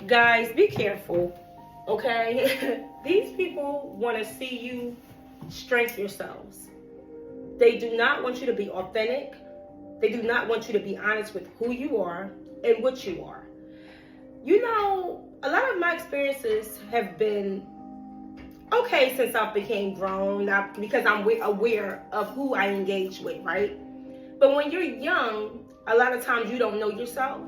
Guys, be careful, okay? These people want to see you strengthen yourselves. They do not want you to be authentic. They do not want you to be honest with who you are and what you are. You know, a lot of my experiences have been okay since I became grown, not because I'm aware of who I engage with, right? But when you're young, a lot of times you don't know yourself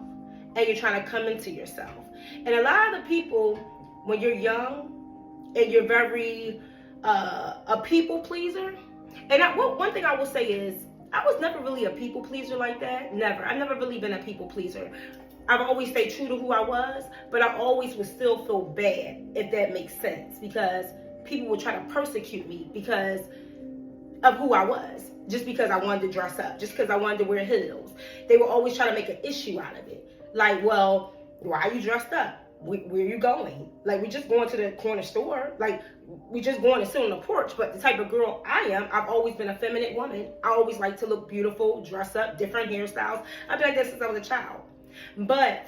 and you're trying to come into yourself. And a lot of the people, when you're young and you're very a people pleaser, and one thing I will say is, I was never really a people pleaser like that. Never. I've never really been a people pleaser. I've always stayed true to who I was, but I always would still feel bad, if that makes sense, because people would try to persecute me because of who I was, just because I wanted to dress up, just because I wanted to wear heels. They would always try to make an issue out of it. Like, well, why are you dressed up? Where are you going? Like, we just going to the corner store. Like, we just going to sit on the porch. But the type of girl I am, I've always been a feminine woman. I always like to look beautiful, dress up, different hairstyles. I've been like that since I was a child. But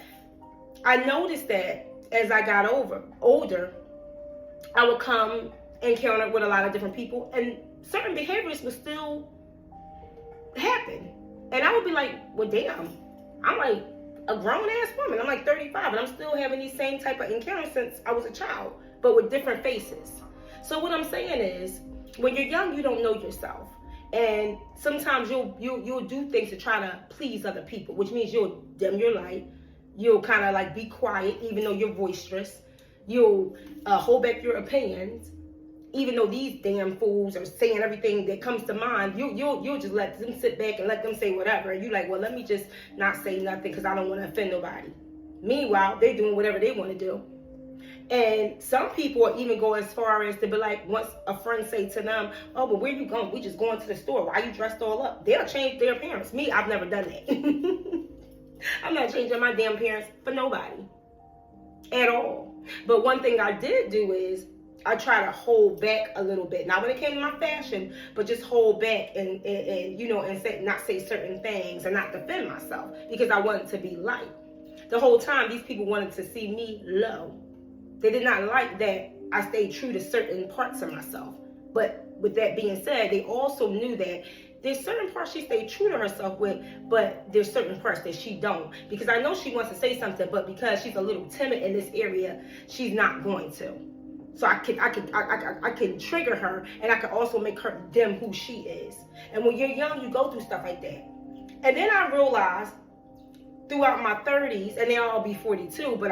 I noticed that as I got older, I would come encounter with a lot of different people, and certain behaviors would still happen. And I would be like, well, damn, I'm like a grown-ass woman. I'm like 35, and I'm still having these same type of encounters since I was a child, but with different faces. So what I'm saying is, when you're young, you don't know yourself. And sometimes you'll do things to try to please other people, which means you'll dim your light. You'll kind of like be quiet, even though you're boisterous. You'll hold back your opinions, even though these damn fools are saying everything that comes to mind. You'll just let them sit back and let them say whatever. And you're like, well, let me just not say nothing because I don't want to offend nobody. Meanwhile, they're doing whatever they want to do. And some people even go as far as to be like, once a friend say to them, oh, but where you going? We just going to the store. Why you dressed all up? They'll change their appearance. Me, I've never done that. I'm not changing my damn appearance for nobody at all. But one thing I did do is I try to hold back a little bit. Not when it came to my fashion, but just hold back and say, not say certain things and not defend myself because I wanted to be light. The whole time, these people wanted to see me low. They did not like that I stayed true to certain parts of myself. But with that being said, they also knew that there's certain parts she stayed true to herself with, but there's certain parts that she don't. Because I know she wants to say something, but because she's a little timid in this area, she's not going to. So I can trigger her, and I can also make her dim who she is. And when you're young, you go through stuff like that. And then I realized throughout my 30s, and now I'll be 42, but